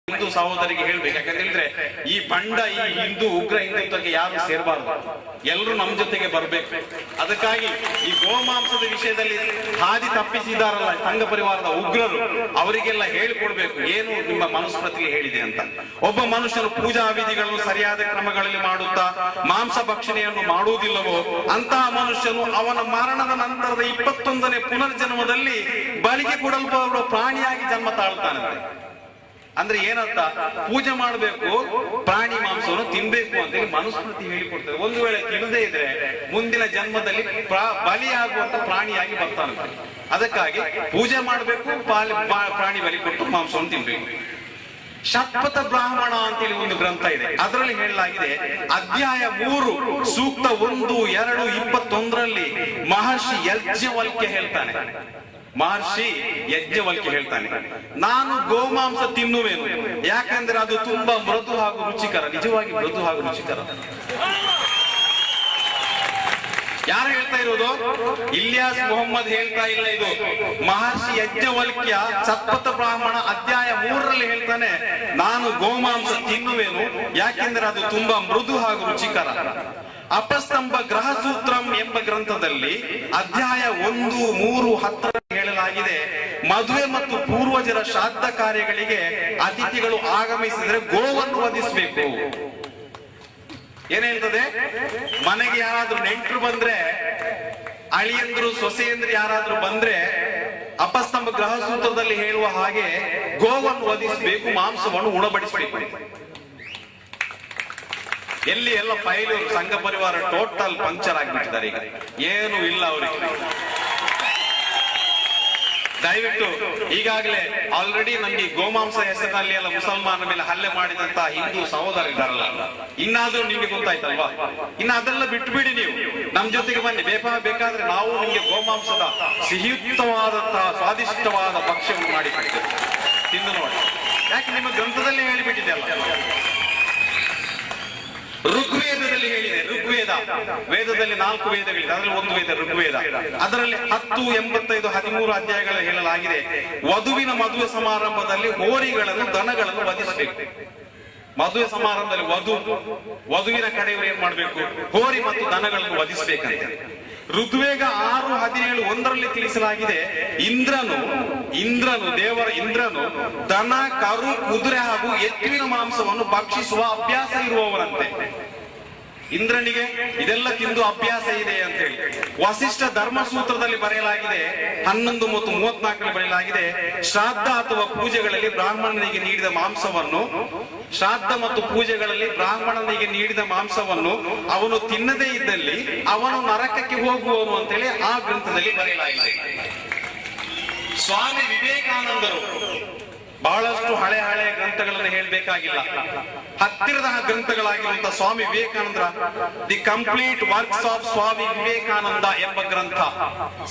ಹಿಂದೂ ಸಹೋದರಿಗೆ ಹೇಳ್ಬೇಕು. ಯಾಕಂದ್ರೆ ಈ ಬಂಡ ಈ ಹಿಂದೂ ಉಗ್ರ ಹಿಂದುತ್ವಕ್ಕೆ ಯಾರು ಸೇರಬಾರದು, ಎಲ್ಲರೂ ನಮ್ಮ ಜೊತೆಗೆ ಬರ್ಬೇಕು. ಅದಕ್ಕಾಗಿ ಈ ಗೋಮಾಂಸದ ವಿಷಯದಲ್ಲಿ ಹಾದಿ ತಪ್ಪಿಸಿದಾರಲ್ಲ ಸಂಘ ಪರಿವಾರದ ಉಗ್ರರು, ಅವರಿಗೆಲ್ಲ ಹೇಳಿಕೊಡ್ಬೇಕು ಏನು ನಿಮ್ಮ ಮನುಸ್ಮೃತಿಗೆ ಹೇಳಿದೆ ಅಂತ. ಒಬ್ಬ ಮನುಷ್ಯನು ಪೂಜಾ ವಿಧಿಗಳನ್ನು ಸರಿಯಾದ ಕ್ರಮಗಳಲ್ಲಿ ಮಾಡುತ್ತಾ ಮಾಂಸ ಭಕ್ಷಣೆಯನ್ನು ಮಾಡುವುದಿಲ್ಲವೋ ಅಂತಹ ಮನುಷ್ಯನು ಅವನ ಮರಣದ ನಂತರದ 21ನೇ ಪುನರ್ಜನ್ಮದಲ್ಲಿ ಬಲಿಗೆ ಕೊಡಲ್ಪಡುವ ಪ್ರಾಣಿಯಾಗಿ ಜನ್ಮ ತಾಳ್ತಾನಂತೆ. ಅಂದ್ರೆ ಏನಂತ, ಪೂಜೆ ಮಾಡಬೇಕು, ಪ್ರಾಣಿ ಮಾಂಸವನ್ನು ತಿನ್ಬೇಕು ಅಂತ ಹೇಳಿ ಮನುಸ್ಮೃತಿ ಹೇಳಿಕೊಡ್ತದೆ. ಒಂದು ವೇಳೆ ತಿನ್ನದೇ ಇದ್ರೆ ಮುಂದಿನ ಜನ್ಮದಲ್ಲಿ ಬಲಿಯಾಗುವಂತ ಪ್ರಾಣಿಯಾಗಿ ಬರ್ತಾನಂತೆ. ಅದಕ್ಕಾಗಿ ಪೂಜೆ ಮಾಡಬೇಕು, ಪ್ರಾಣಿ ಬಲಿ ಕೊಟ್ಟು ಮಾಂಸವನ್ನು ತಿನ್ಬೇಕು. ಶತಪಥ ಬ್ರಾಹ್ಮಣ ಅಂತೇಳಿ ಒಂದು ಗ್ರಂಥ ಇದೆ, ಅದರಲ್ಲಿ ಹೇಳಲಾಗಿದೆ ಅಧ್ಯಾಯ 3 ಸೂಕ್ತ 1, 2, 21ರಲ್ಲಿ ಮಹರ್ಷಿ ಯಾಜ್ಞವಲ್ಕ್ಯ ಹೇಳ್ತಾನೆ. ಮಹರ್ಷಿ ಯಾಜ್ಞವಲ್ಕ್ಯ ಹೇಳ್ತಾನೆ, ನಾನು ಗೋಮಾಂಸ ತಿನ್ನುವೆನು, ಯಾಕಂದ್ರೆ ಅದು ತುಂಬಾ ಮೃದು ಹಾಗೂ ರುಚಿಕರ. ನಿಜವಾಗಿ ಮೃದು ಹಾಗೂ ರುಚಿಕರ. ಯಾರು ಹೇಳ್ತಾ ಇರೋದು? ಇಲಿಯಾಸ್ ಮೊಹಮ್ಮದ್ ಹೇಳ್ತಾ ಇಲ್ಲ, ಇದು ಮಹರ್ಷಿ ಯಾಜ್ಞವಲ್ಕ್ಯ ಶತಪಥ ಬ್ರಾಹ್ಮಣ ಅಧ್ಯಾಯ 3ರಲ್ಲಿ ಹೇಳ್ತಾನೆ, ನಾನು ಗೋಮಾಂಸ ತಿನ್ನುವೆನು ಯಾಕೆಂದ್ರೆ ಅದು ತುಂಬಾ ಮೃದು ಹಾಗೂ ರುಚಿಕರ. ಅಪಸ್ತಂಭ ಗ್ರಹಸೂತ್ರಂ ಎಂಬ ಗ್ರಂಥದಲ್ಲಿ ಅಧ್ಯಾಯ 1, 3, 10 ಹೇಳಲಾಗಿದೆ, ಮದುವೆ ಮತ್ತು ಪೂರ್ವಜರ ಶ್ರಾದ್ದ ಕಾರ್ಯಗಳಿಗೆ ಅತಿಥಿಗಳು ಆಗಮಿಸಿದ್ರೆ ಗೋವನ್ನು ವಧಿಸಬೇಕು. ಏನ್ ಹೇಳ್ತದೆ? ಮನೆಗೆ ಯಾರಾದ್ರೂ ನೆಂಟರು ಬಂದ್ರೆ, ಅಳಿಯಂದ್ರು ಸೊಸೆಯಂದ್ರು ಯಾರಾದ್ರೂ ಬಂದ್ರೆ ಅಪಸ್ತಂಭ ಗ್ರಹಸೂತ್ರದಲ್ಲಿ ಹೇಳುವ ಹಾಗೆ ಗೋವನ್ನು ವಧಿಸಬೇಕು, ಮಾಂಸವನ್ನು ಉಣಬಡಿಸಬೇಕು. ಎಲ್ಲಿ ಎಲ್ಲ ಫೈಲು ಸಂಘ ಪರಿವಾರ ಟೋಟಲ್ ಪಂಕ್ಚರ್ ಆಗಿಬಿಟ್ಟಿದ್ದಾರೆ. ಈಗ ಏನು ಇಲ್ಲ ಅವರಿಗೆ. ದಯವಿಟ್ಟು ಈಗಾಗಲೇ ಆಲ್ರೆಡಿ ನಮ್ಗೆ ಗೋಮಾಂಸ ಹೆಸರಿನಲ್ಲಿ ಎಲ್ಲ ಮುಸಲ್ಮಾನ ಮೇಲೆ ಹಲ್ಲೆ ಮಾಡಿದಂತ ಹಿಂದೂ ಸಹೋದರಿದ್ದಾರಲ್ಲ, ಇನ್ನಾದ್ರೂ ನಿಮ್ಗೆ ಗೊತ್ತಾಯ್ತಲ್ವಾ? ಇನ್ನ ಅದೆಲ್ಲ ಬಿಟ್ಬಿಡಿ, ನೀವು ನಮ್ ಜೊತೆಗೆ ಬನ್ನಿ. ಬೇಕಾದ್ರೆ ನಾವು ನಿಮ್ಗೆ ಗೋಮಾಂಸದ ಸಿಹಿಯುಕ್ತವಾದಂತಹ ಸ್ವಾದಿಷ್ಟವಾದ ಭಕ್ಷ್ಯವನ್ನು ಮಾಡಿ ಕೊಡ್ತೇವೆ, ತಿಂದು ನೋಡಿ. ಯಾಕೆ ನಿಮ್ಮ ಗ್ರಂಥದಲ್ಲಿ ಹೇಳಿಬಿಟ್ಟಿದೆ ಅಲ್ಲ. ಋಗ್ವೇದದಲ್ಲಿ ಹೇಳಿದೆ. ಋಗ್ವೇದ ವೇದದಲ್ಲಿ 4 ವೇದಗಳಿದೆ, ಅದರಲ್ಲಿ ಒಂದು ವೇದ ಋಗ್ವೇದ. ಅದರಲ್ಲಿ 10, 85, 13 ಅಧ್ಯಾಯಗಳ ಹೇಳಲಾಗಿದೆ, ವಧುವಿನ ಮದುವೆ ಸಮಾರಂಭದಲ್ಲಿ ಹೋರಿಗಳನ್ನು ದನಗಳನ್ನು ವಧಿಸಬೇಕು. ಮದುವೆ ಸಮಾರಂಭದಲ್ಲಿ ವಧುವಿನ ಕಡೆಯವರು ಏನ್ ಮಾಡ್ಬೇಕು? ಹೋರಿ ಮತ್ತು ದನಗಳನ್ನು ವಧಿಸಬೇಕಂತೆ. ಋಗ್ವೇದ 6:17 1ರಲ್ಲಿ ತಿಳಿಸಲಾಗಿದೆ, ದೇವರ ಇಂದ್ರನು ದನ, ಕರು, ಕುದುರೆ ಹಾಗೂ ಎತ್ತಿನ ಮಾಂಸವನ್ನು ಭಕ್ಷಿಸುವ ಅಭ್ಯಾಸ ಇರುವವರಂತೆ. ಇಂದ್ರನಿಗೆ ಇದೆಲ್ಲ ತಿಂದು ಅಭ್ಯಾಸ ಇದೆ ಅಂತ ಹೇಳಿ ವಸಿಷ್ಠ ಧರ್ಮಸೂತ್ರದಲ್ಲಿ ಬರೆಯಲಾಗಿದೆ. 11 ಮತ್ತು 34ರಲ್ಲಿ ಬರೆಯಲಾಗಿದೆ, ಶ್ರಾದ್ದ ಅಥವಾ ಪೂಜೆಗಳಲ್ಲಿ ಬ್ರಾಹ್ಮಣನಿಗೆ ನೀಡಿದ ಮಾಂಸವನ್ನು ಅವನು ತಿನ್ನದೇ ಇದ್ದಲ್ಲಿ ಅವನು ನರಕಕ್ಕೆ ಹೋಗುವನು ಅಂತೇಳಿ ಆ ಗ್ರಂಥದಲ್ಲಿ ಬರೆಯಲಾಗಿದೆ. ಸ್ವಾಮಿ ವಿವೇಕಾನಂದರು ಬಹಳಷ್ಟು ಹಳೆ ಗ್ರಂಥಗಳನ್ನು ಹೇಳಬೇಕಾಗಿಲ್ಲ, ಹತ್ತಿರದ ಗ್ರಂಥಗಳಾಗಿರುವಂತಹ ಸ್ವಾಮಿ ವಿವೇಕಾನಂದರ the complete works of Swami Vivekananda ಎಂಬ ಗ್ರಂಥ